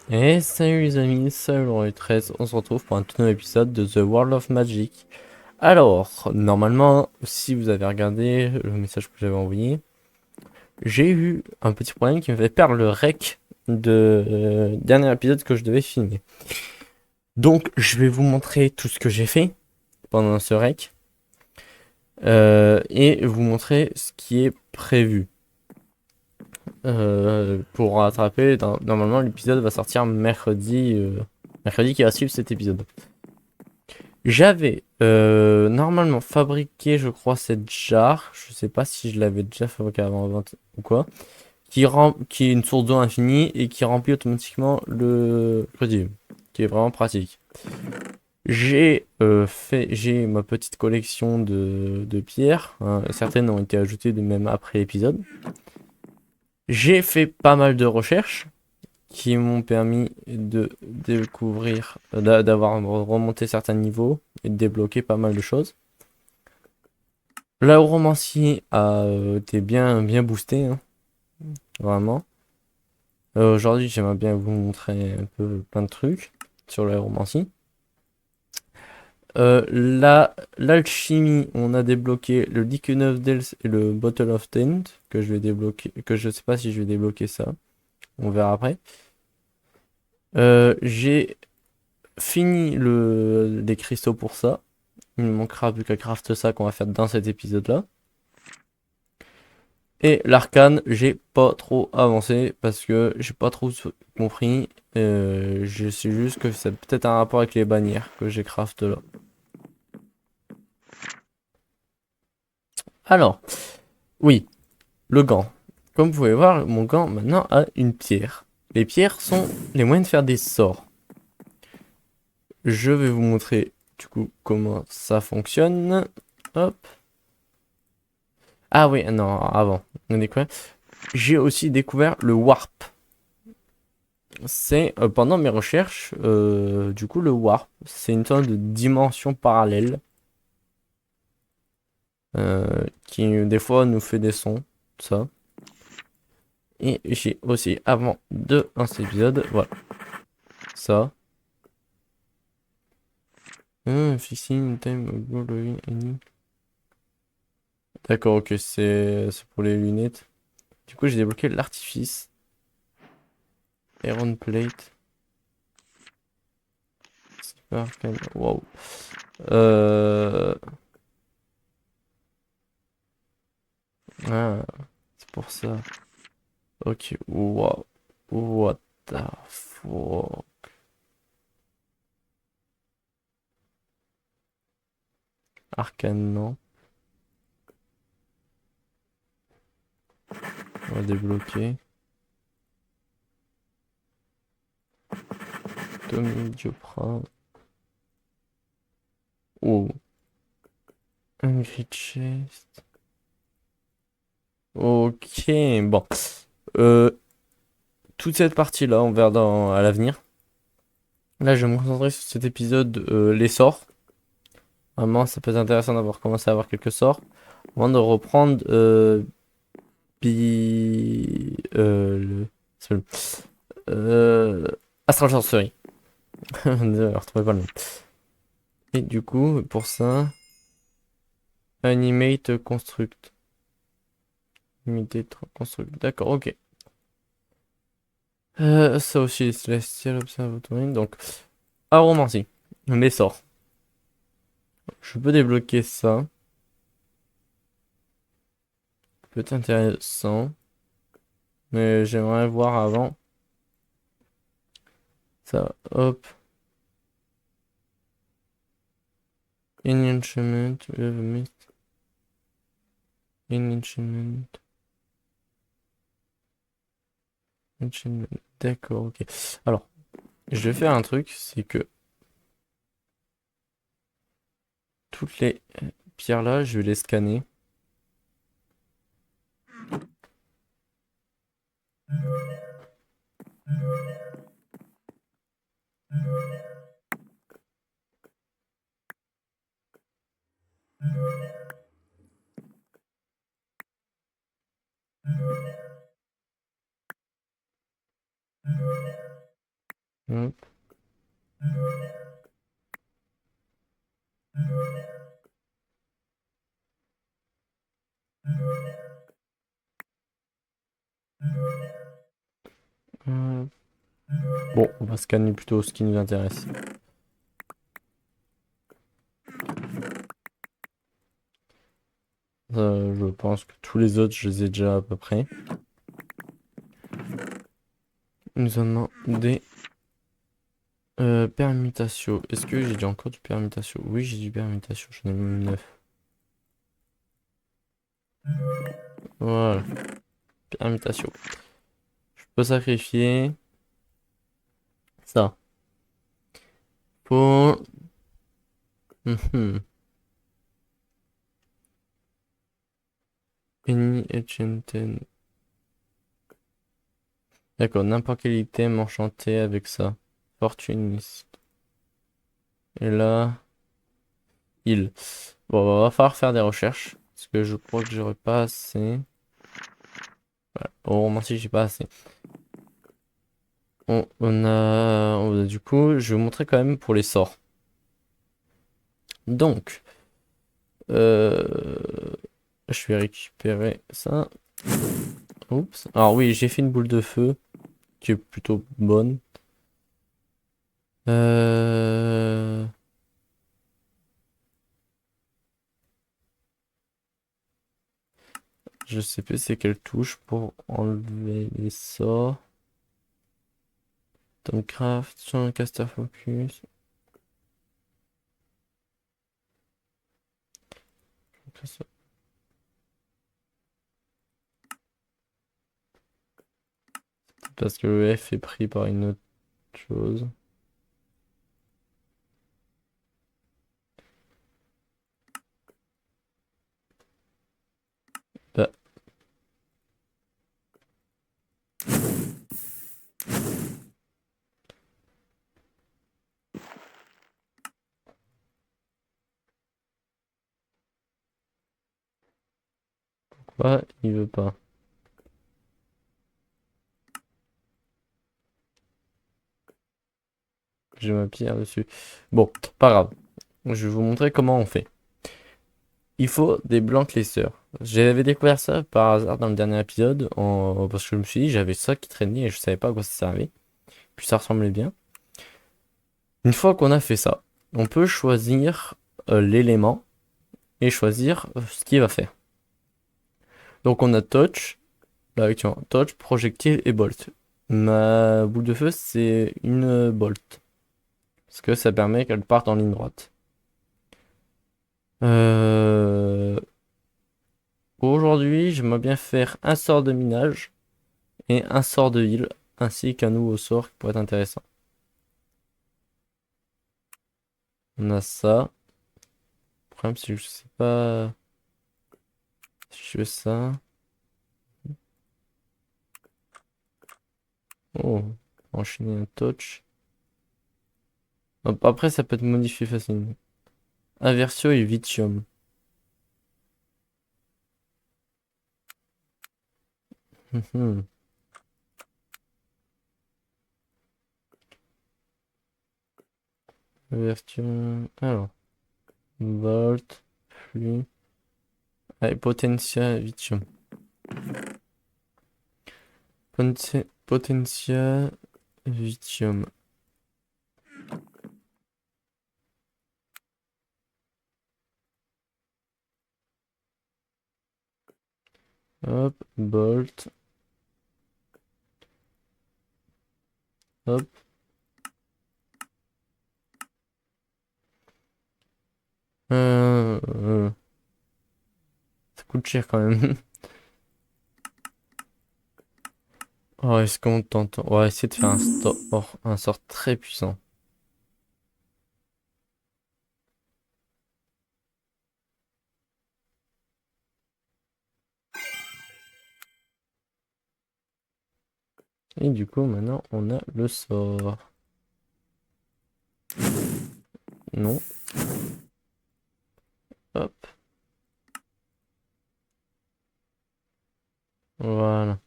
Et salut les amis, salut le 13, on se retrouve pour un tout nouvel épisode de The World of Magic. Alors, normalement, si vous avez regardé le message que j'avais envoyé, j'ai eu un petit problème qui me fait perdre le rec de dernier épisode que je devais filmer. Donc, je vais vous montrer tout ce que j'ai fait pendant ce rec et vous montrer ce qui est prévu. Pour rattraper, normalement l'épisode va sortir mercredi, mercredi qui va suivre cet épisode. J'avais normalement fabriqué, je crois, cette jarre. Je sais pas si je l'avais déjà fabriqué avant vente ou quoi. Qui est une source d'eau infinie et qui remplit automatiquement le produit. Qui est vraiment pratique. J'ai ma petite collection de pierres, hein. Certaines ont été ajoutées de même après l'épisode. J'ai fait pas mal de recherches qui m'ont permis de découvrir, d'avoir remonté certains niveaux et de débloquer pas mal de choses. L'aéromancie a été bien boosté, hein, vraiment. Aujourd'hui, j'aimerais bien vous montrer un peu plein de trucs sur l'aéromancie. L'alchimie, on a débloqué le Deacon of Dells et le Bottle of Tent que je vais débloquer, que je sais pas si je vais débloquer ça. On verra après. J'ai fini les cristaux pour ça. Il ne manquera plus qu'à craft ça qu'on va faire dans cet épisode-là. Et l'arcane, j'ai pas trop avancé parce que j'ai pas trop compris. Je sais juste que c'est peut-être un rapport avec les bannières que j'ai craft là. Alors, oui, le gant. Comme vous pouvez voir, mon gant maintenant a une pierre. Les pierres sont les moyens de faire des sorts. Je vais vous montrer du coup comment ça fonctionne. Hop. Ah oui, non, avant. On est quoi? J'ai aussi découvert le warp. C'est pendant mes recherches, du coup, le warp, c'est une sorte de dimension parallèle qui des fois nous fait des sons, ça. Et j'ai aussi, avant de lancer l'épisode, voilà, ça. Fixing time glowing any. D'accord, ok, c'est pour les lunettes. Du coup, j'ai débloqué l'artifice. Iron plate. Super arcane. Wow. Euh... Ah, c'est pour ça. Ok, wow. What the fuck. Arcane, non. On va débloquer. Tommy Diopra. Oh. Hungry Chest. Ok, bon. Euh, toute cette partie-là, on verra à l'avenir. Là, je vais me concentrer sur cet épisode, les sorts. Vraiment, ça peut être intéressant d'avoir commencé à avoir quelques sorts. Avant de reprendre c'est le- euh, Astral Sorcery. Désolé, je retrouvais pas le nom. Et du coup, pour ça, Animate Construct. Imitate Construct. D'accord, ok. Ça aussi, Celestial Observatory. Donc, Aromancie. Les sorts. Je peux débloquer ça. Peut être intéressant. Mais j'aimerais voir avant. Ça, hop. In Enchantment. We have a mist. In Enchantment. Enchantment. D'accord, ok. Alors, je vais faire un truc. C'est que toutes les pierres là, je vais les scanner. Hop. Hop. Bon, on va scanner plutôt ce qui nous intéresse. Je pense que tous les autres, je les ai déjà à peu près. Il nous en demandé permutation. Est-ce que j'ai déjà encore du permutation? Oui, j'ai du permutation. J'en ai même 9. Voilà, permutation. Je peux sacrifier ça pour. Mhm. Penny Enchanted. D'accord, n'importe quel item enchanté avec ça. Fortuniste. Et là, il. Bon, va falloir faire des recherches. Parce que je crois que j'aurais pas assez. Oh, merci, j'ai pas assez. Du coup, je vais vous montrer quand même pour les sorts. Donc, je vais récupérer ça. Oups. Alors oui, j'ai fait une boule de feu qui est plutôt bonne. Euh... Je sais plus c'est quelle touche pour enlever les sorts. Tomcraft, champ caster focus. Parce que le F est pris par une autre chose. Bah, quoi, il veut pas. J'ai ma pierre dessus. Bon, pas grave. Je vais vous montrer comment on fait. Il faut des blancs classeurs. J'avais découvert ça par hasard dans le dernier épisode, parce que je me suis dit, j'avais ça qui traînait et je savais pas à quoi ça servait. Puis ça ressemblait bien. Une fois qu'on a fait ça, on peut choisir l'élément et choisir ce qu'il va faire. Donc on a touch, là actuellement, touch, projectile et bolt. Ma boule de feu, c'est une bolt. Parce que ça permet qu'elle parte en ligne droite. Euh, Aujourd'hui, j'aimerais bien faire un sort de minage et un sort de heal, ainsi qu'un nouveau sort qui pourrait être intéressant. On a ça. Le problème, c'est que je sais pas si je fais ça. Oh, enchaîner un touch. Hop, après, ça peut être modifié facilement. Inversio et Vitium. Mhm. Inversion. Alors, Volt, Flux. Allez, Potentia, Vitium. Potentia, Vitium. Hop, Bolt. Hop. Euh, euh, Ça coûte cher quand même. Oh, est-ce qu'on tente? On va essayer de faire un sort très puissant. Et du coup, maintenant, on a le sort. Non. Hop. Voilà.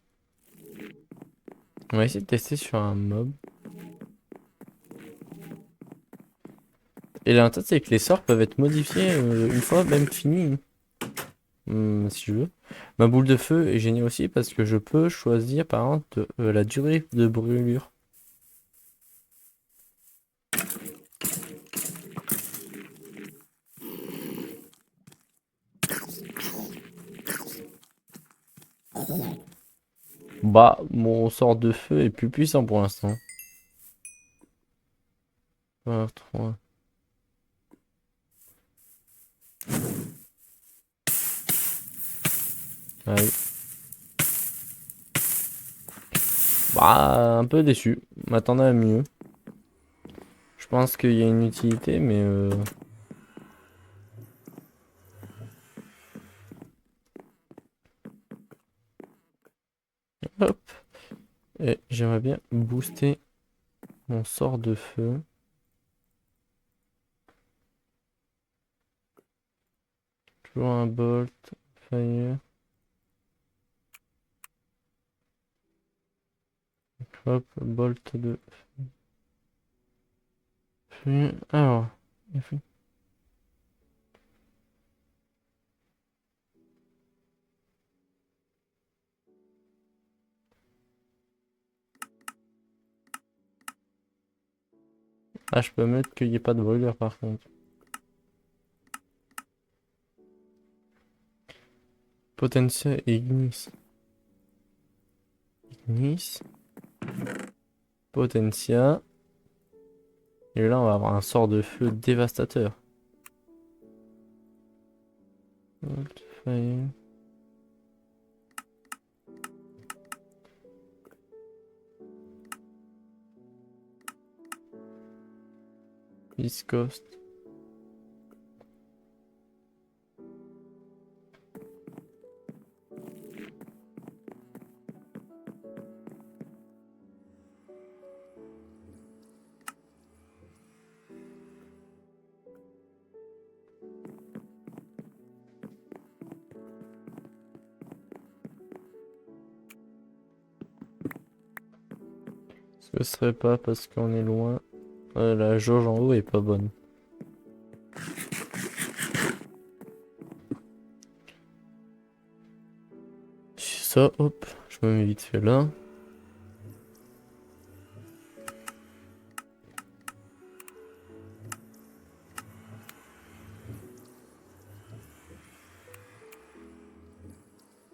On va essayer de tester sur un mob. Et l'avantage, c'est que les sorts peuvent être modifiés une fois même fini. Si je veux. Ma boule de feu est géniale aussi parce que je peux choisir par exemple la durée de brûlure. Bah, mon sort de feu est plus puissant pour l'instant. 3. Ah oui. Bah, un peu déçu. M'attendais à mieux. Je pense qu'il y a une utilité, mais hop. Et j'aimerais bien booster mon sort de feu. Toujours un bolt, fire. Hop, bolt de feu. Alors, ah, je peux mettre qu'il n'y ait pas de brûlure par contre. Potentia Ignis. Ignis. Potentia. Et là, on va avoir un sort de feu dévastateur. Bolt, fire. East Coast. Ce serait pas parce qu'on est loin. La jauge en haut est pas bonne. Ça, hop, je me mets vite fait là.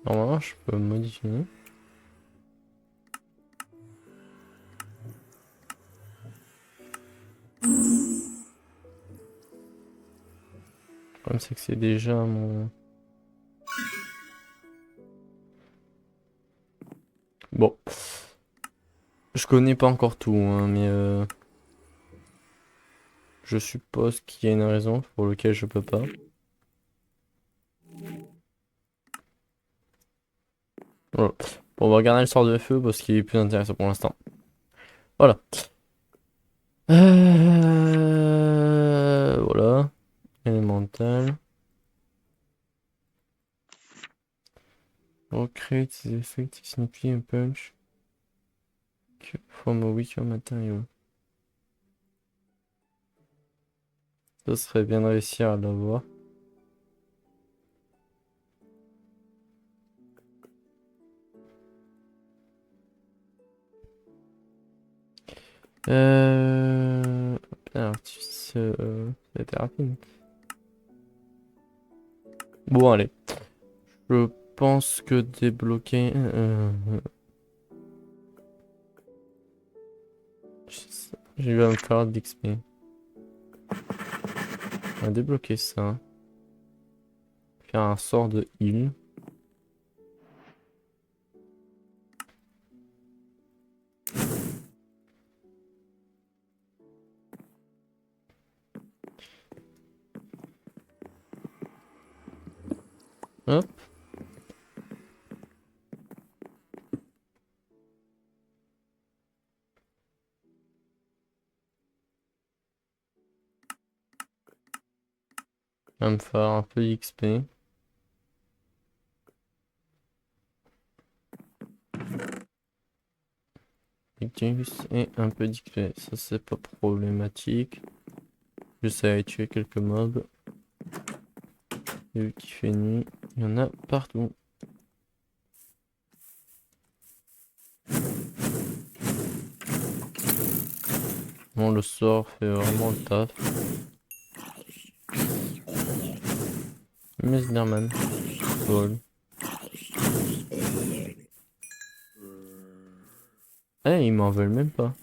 Normalement, je peux modifier. Le problème, c'est que c'est déjà mon... Bon. Je connais pas encore tout, hein, mais je suppose qu'il y a une raison pour laquelle je peux pas. Voilà. Bon, on va regarder le sort de feu parce qu'il est plus intéressant pour l'instant. Voilà. Voilà. Élémental. Recreate the effect signifie a punch from a weaker material. Ça serait bien de réussir à l'avoir. Alors, ça a été rapide. Bon, allez. Je pense que débloquer... je vais me faire de l'XP. On va débloquer ça. Faire un sort de heal. Hop. On va me faire un peu d'XP. Et un peu d'XP. Ça, c'est pas problématique. J'essaie d'aller tuer quelques mobs. Et vu qu'il fait nuit, il y en a partout. Bon, le sort fait vraiment le taf. Mais Slenderman. Lol. Eh, ils m'en veulent même pas.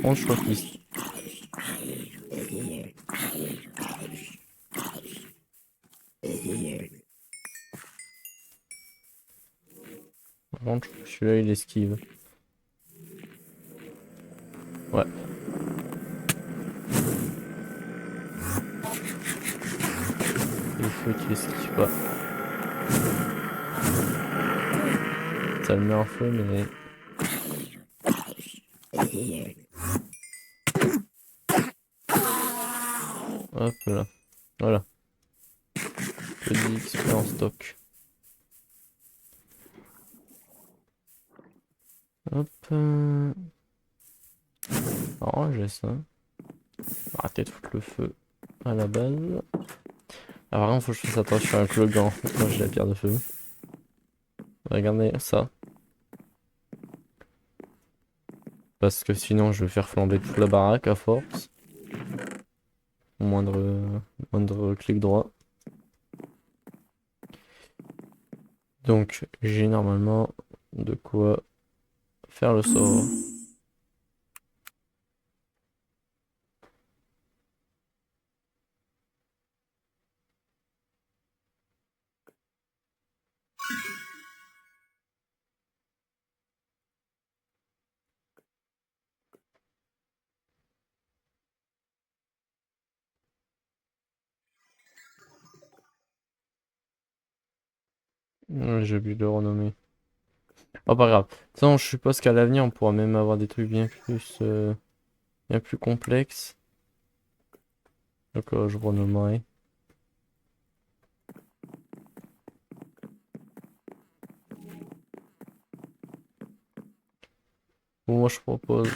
Bon, je crois qu'ils... Par contre, celui-là, il esquive. Ouais. Le feu qui esquive pas. Ça le met en feu, mais... Hop là. Voilà. Petit XP en stock. Hop. Alors, j'ai ça. Arrêtez de foutre le feu à la base. Alors, vraiment, faut que je fasse attention avec le gant quand j'ai la pierre de feu. Regardez ça. Parce que sinon, je vais faire flamber toute la baraque à force. Moindre clic droit. Donc, j'ai normalement de quoi faire le sort. J'ai oublié de le renommer. Oh, pas grave. Sinon, je suppose qu'à l'avenir, on pourra même avoir des trucs bien plus complexes. Donc, je renommerai. Bon, moi, je propose.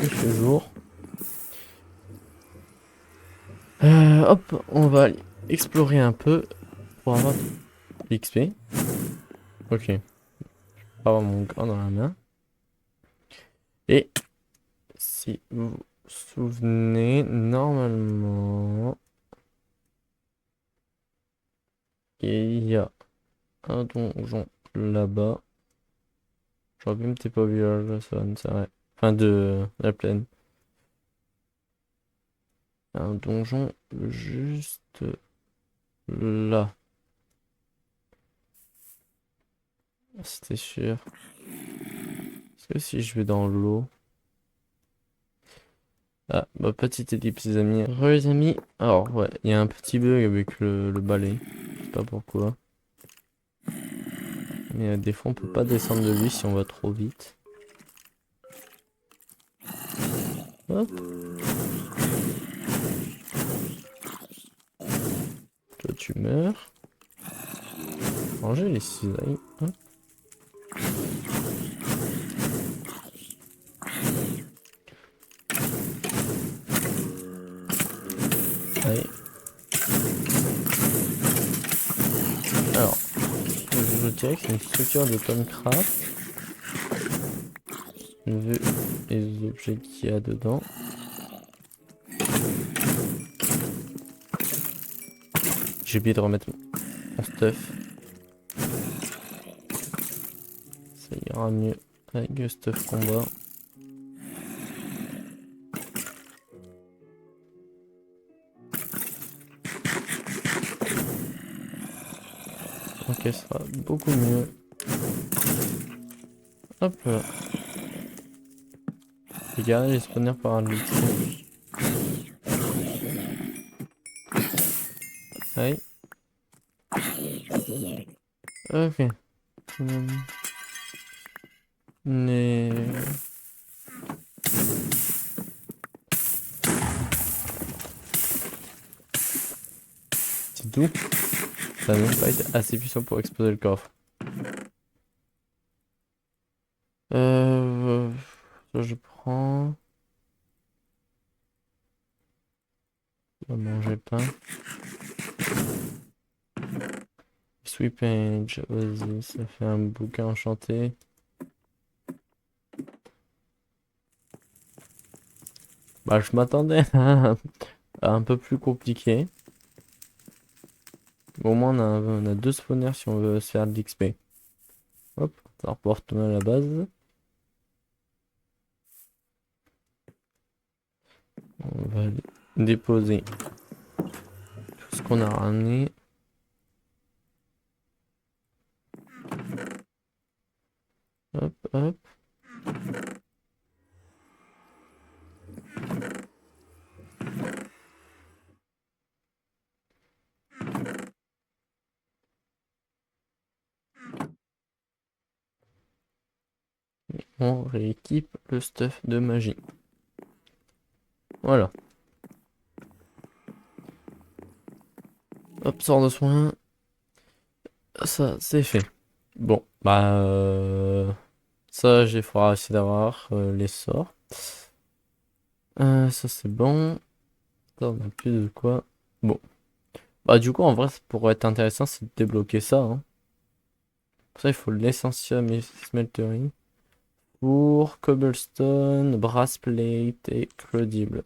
Il fait jour. Hop, on va aller explorer un peu pour avoir de l'XP. Ok. Avoir mon gant dans la main. Et si vous vous souvenez, normalement, il y a un donjon là-bas. J'aurais pu me taper au village de Son, c'est vrai. Enfin, de la plaine. Un donjon juste là. C'était sûr. Est-ce que si je vais dans l'eau... Ah, bah petite ellipse les amis. Les amis. Alors ouais, il y a un petit bug avec le balai. Je sais pas pourquoi. Mais des fois on peut pas descendre de lui si on va trop vite. Hop. Toi tu meurs. Ranger les cisailles. Hop. Allez. Alors, je dirais que c'est une structure de Tomcraft. Vu les objets qu'il y a dedans. J'ai oublié de remettre mon stuff. Ça ira mieux avec le stuff combat. Ok, ça sera beaucoup mieux. Hop là. Regardez les spawners par un luxe. Aïe. Ok. Mais... C'est tout. Ça n'a même pas été assez puissant pour exploser le coffre. Ça, je prends. On va manger plein. Sweet Page, vas-y, ça fait un bouquin enchanté. Bah, je m'attendais à un peu plus compliqué. Au moins, on a deux spawners si on veut se faire de l'XP. Hop, ça reporte à la base. On va déposer tout ce qu'on a ramené. Hop, hop. On rééquipe le stuff de magie. Voilà. Hop, sort de soin. Ça, c'est fait. Bon, bah... ça, il faudra essayer d'avoir les sorts. Ça, c'est bon. Ça, on a plus de quoi. Bon. Bah, du coup, en vrai, ça pourrait être intéressant, c'est de débloquer ça. Hein. Pour ça, il faut l'essentiel smeltery. Pour cobblestone, brassplate et credible.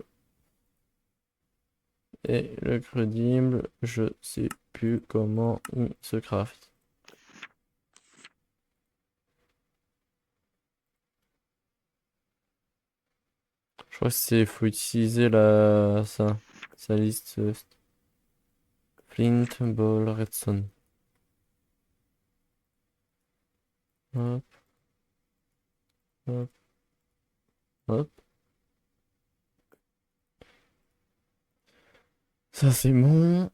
Et le credible, je sais plus comment il se craft. Je crois que c'est faut utiliser sa liste flint, ball, redstone. Hop, hop, hop. Ça c'est bon.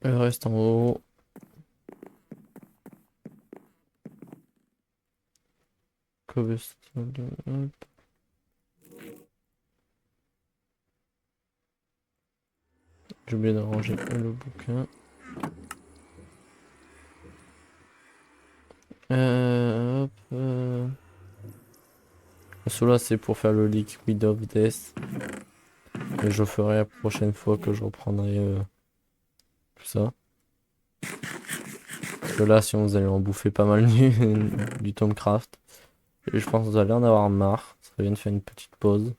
Le reste en haut. Cobblestone. Hop. J'ai oublié de ranger le bouquin. Hop. Celui-là c'est pour faire le liquid of death. Et je ferai la prochaine fois que je reprendrai tout ça. Parce que là, si vous allez en bouffer pas mal du Tomcraft. Et je pense que vous allez en avoir marre. Ça vient de faire une petite pause.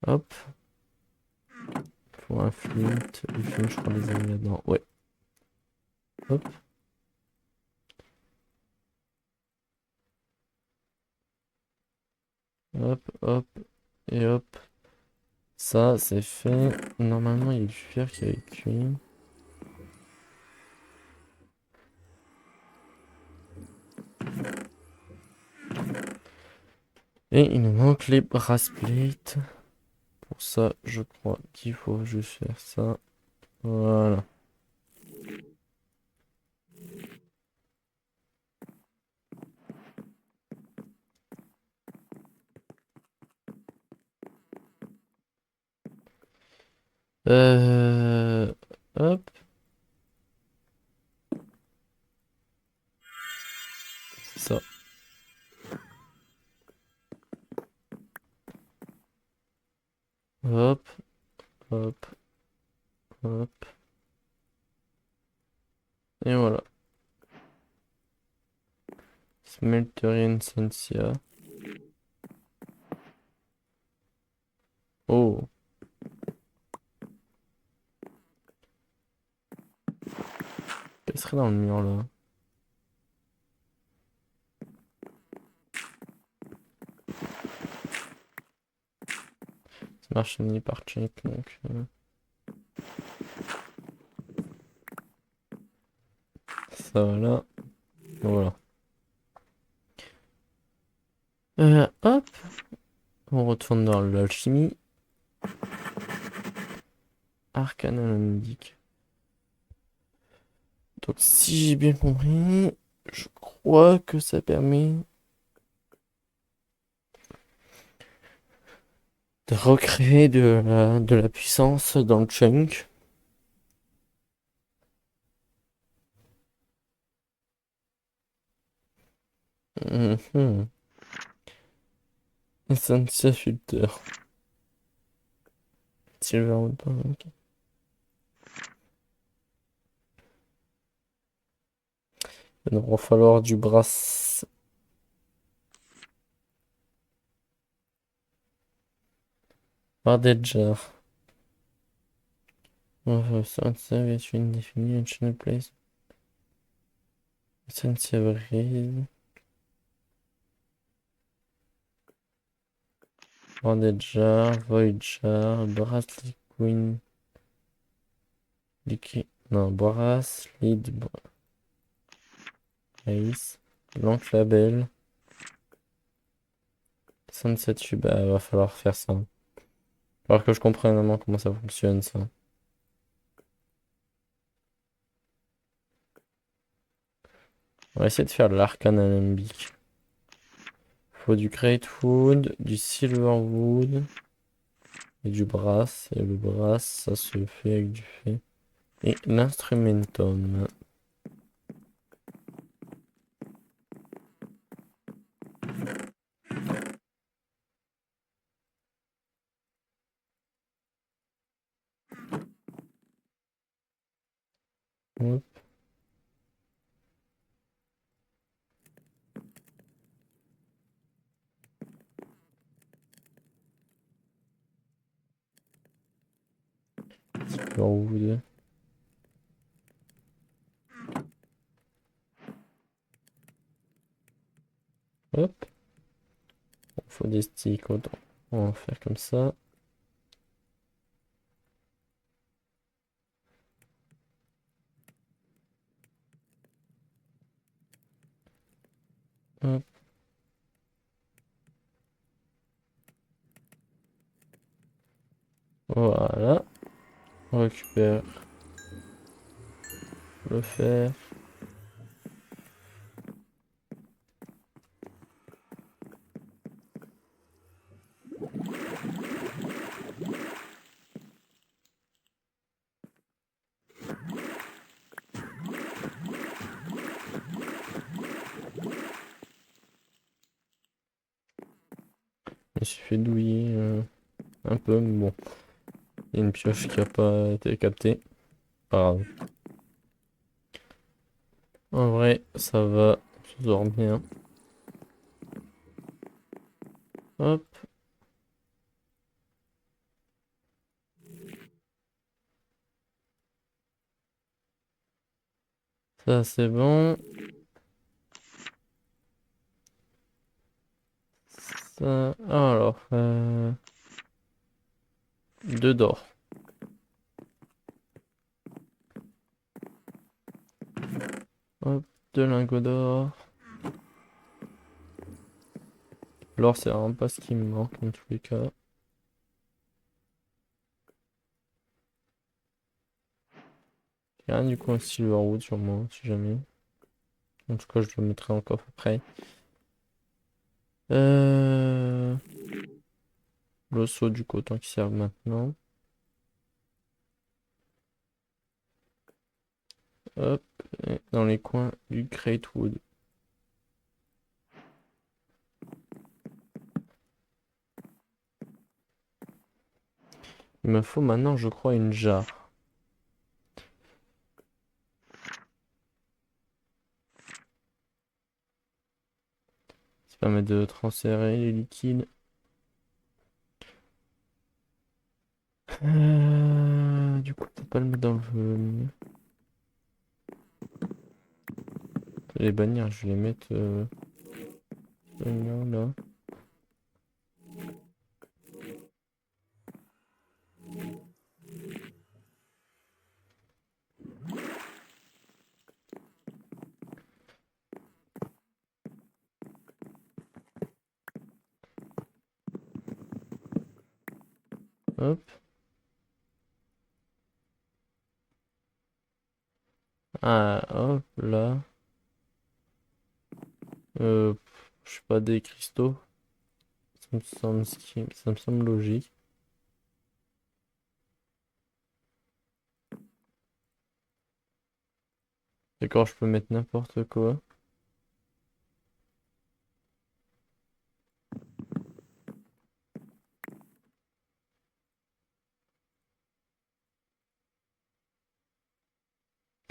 Hop. Faut un flint. Le flint, je crois les a mis là-dedans. Ouais. Hop. Hop, hop. Et hop. Ça, c'est fait. Normalement, il y a du fer qui a été cuit. Et il nous manque les brassplates. Pour ça, je crois qu'il faut juste faire ça. Voilà. Euh... Hop. C'est ça. Hop. Hop. Hop. Et voilà. Smeltery Essentia. Oh. Qu'est-ce serait dans le mur là? Ça marche ni par check donc. Ça va là. Voilà. Hop. On retourne dans l'alchimie. Arcane alambic. Donc si j'ai bien compris, je crois que ça permet de recréer de la puissance dans le chunk. Mhm. Essentia Filter. Silverwood, ok. Il va falloir du brass. Bardager. Essentia between definite and channel place. Essentia Breeze. Bardager, Voyager, Brass Liquid. Liquid. Non, Brass, Lead, Brace. Blanc Label. Sunset Tube. Ah, va falloir faire ça. Alors que je comprenne vraiment comment ça fonctionne, ça. On va essayer de faire de l'arcane alembic. Faut du Great Wood, du Silverwood et du brass. Et le brass, ça se fait avec du fait. Et l'instrumentum. Hop. Silverwood. Hop. Bon, faut des sticks, autant. On va en faire comme ça. Hop. Voilà. On récupère le fer. Je me suis fait douiller un peu, mais bon. Il y a une pioche qui a pas été captée. Pas grave. En vrai, ça va toujours bien. Hop. Ça, c'est bon. Ça... Alors, deux d'or. Hop, deux lingots d'or. L'or, c'est vraiment pas ce qui me manque dans tous les cas. J'ai rien du coup un Silverwood sur moi, si jamais. En tout cas, je le mettrai en coffre après. Euh... Le seau du coton qui sert maintenant. Hop, et dans les coins du Great Wood. Il me faut maintenant, je crois, une jarre. Ça permet de transférer les liquides. Du coup, peut-être pas le mettre dans le... Les bannières, je vais les mettre là, là. Hop. Ah, hop, là. Je sais pas, des cristaux. Ça me semble logique. D'accord, je peux mettre n'importe quoi.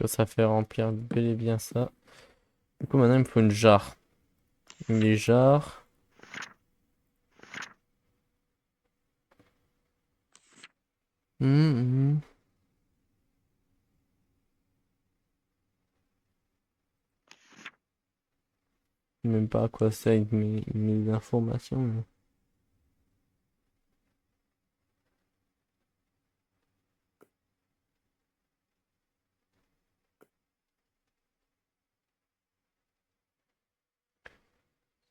ça fait remplir bel et bien ça. Du coup, maintenant, il me faut une jarre. Les jarres. Hum. Je sais même pas à quoi c'est avec mes informations.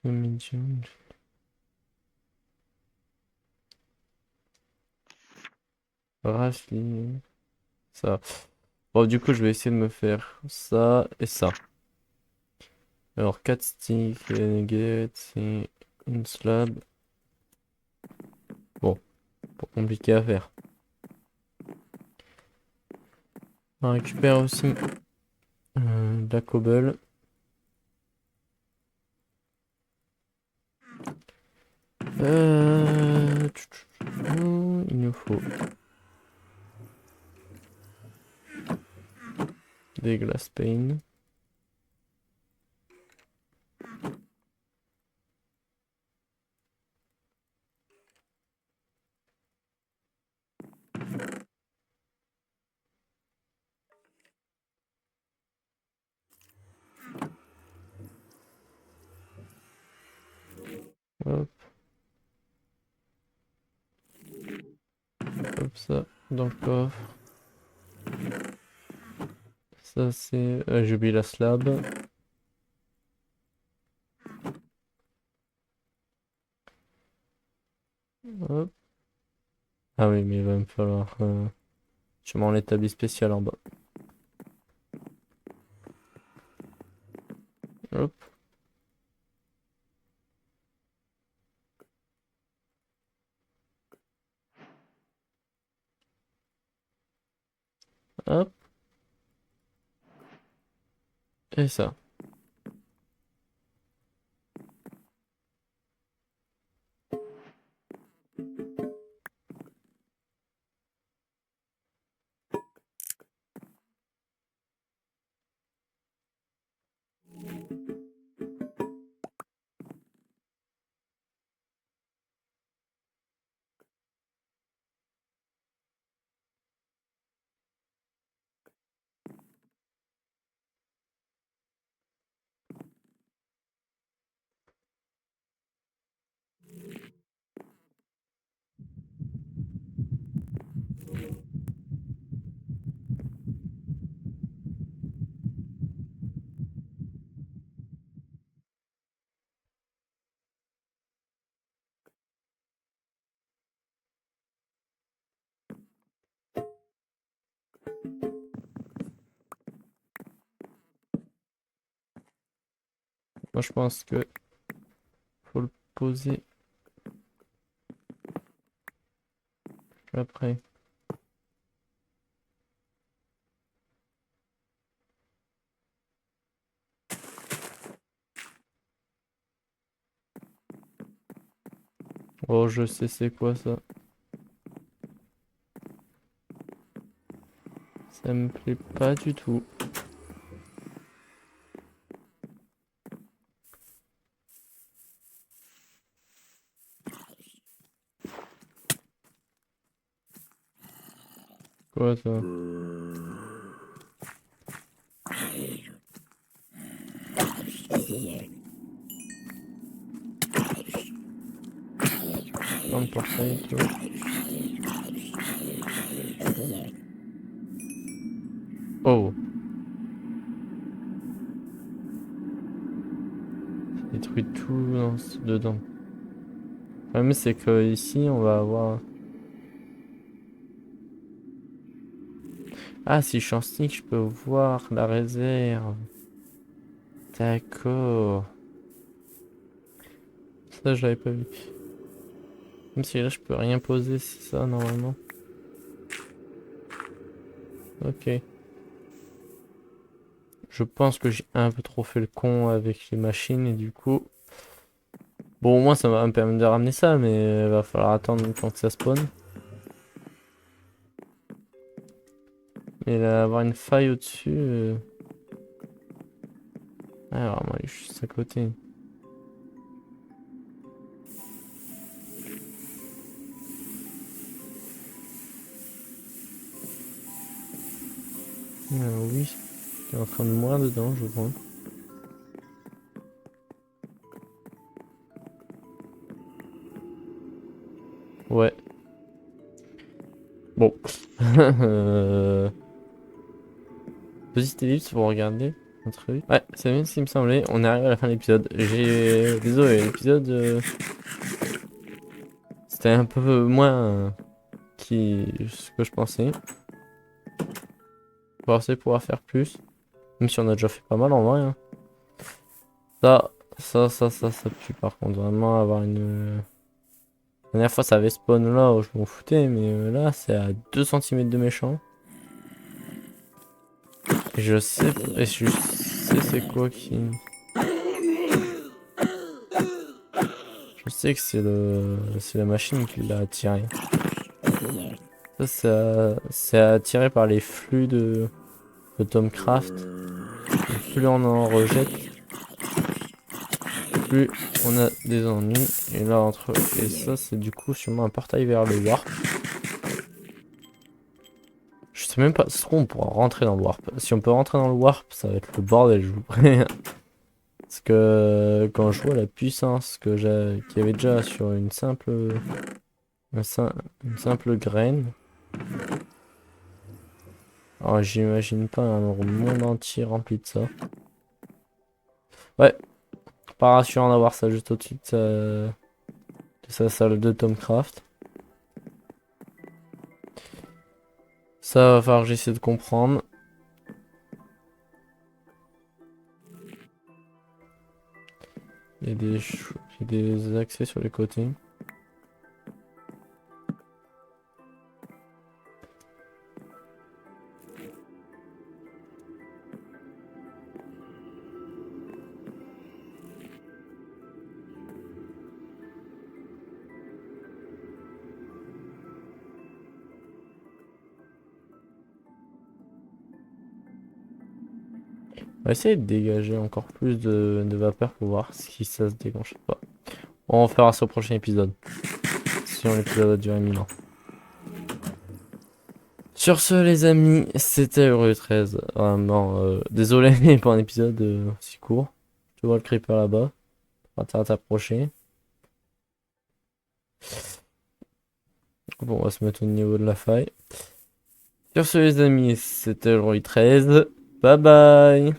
Medium. Raffiné. Ça. Bon, du coup, je vais essayer de me faire ça et ça. Alors, 4 sticks, nuggets et une slab. Bon, pas compliqué à faire. On récupère aussi de la cobble. Il nous faut des glass pane. Hop, hop, ça dans le coffre. Ça c'est... j'ai oublié la slab. Hop. Ah oui, mais il va me falloir sûrement l'établi spécial en bas. Hop. Hop. Et ça. Moi je pense que faut le poser après. Oh, je sais c'est quoi ça. Ça me plaît pas du tout. Quoi ça? Prendre pour ça et tout. Oh, ça détruit tout dedans. Le problème c'est que ici on va avoir... Ah, si je suis en sneak, je peux voir la réserve. D'accord. Ça, je l'avais pas vu. Même si là, je peux rien poser, c'est ça, normalement. Ok. Je pense que j'ai un peu trop fait le con avec les machines et du coup... Bon, au moins, ça va me permettre de ramener ça, mais il va falloir attendre le temps que ça spawn. Et là, avoir une faille au-dessus. Ah, vraiment, il est juste à côté. Oui, il est en train de mourir dedans, je crois. Ouais. Bon. Petite ellipse pour regarder un truc. Ouais, c'est bien ce qui me semblait. On est arrivé à la fin de l'épisode. Désolé, l'épisode... C'était un peu moins... ce que je pensais. Je pensais pouvoir faire plus. Même si on a déjà fait pas mal en vrai, hein. Ça pue par contre. Vraiment avoir une... La dernière fois ça avait spawn là où je m'en foutais, mais là c'est à 2 cm de méchant. Et je sais c'est quoi qui... Je sais que c'est la machine qui l'a attiré. C'est attiré par les flux de Tomcraft. Et plus on en rejette, plus on a des ennuis. Et là entre et ça c'est du coup sûrement un portail vers le warp. Je sais même pas, si on pourra rentrer dans le warp. Si on peut rentrer dans le warp, ça va être le bordel, je vous préviens. Parce que quand je vois la puissance qu'il y avait déjà sur une simple graine, alors j'imagine pas un monde entier rempli de ça. Ouais, pas rassurant d'avoir ça juste au-dessus de sa salle de Tomcraft. Ça va falloir que j'essaie de comprendre. Il y a il y a des accès sur les côtés. On va essayer de dégager encore plus de vapeur pour voir si ça se déclenche pas. On fera ça au prochain épisode. Sinon l'épisode va durer 1000 ans. Sur ce les amis, c'était Euro 13. Vraiment, désolé pour un épisode si court. Tu vois le creeper là-bas. On va t'approcher. Bon, on va se mettre au niveau de la faille. Sur ce les amis, c'était Euro 13. Bye bye.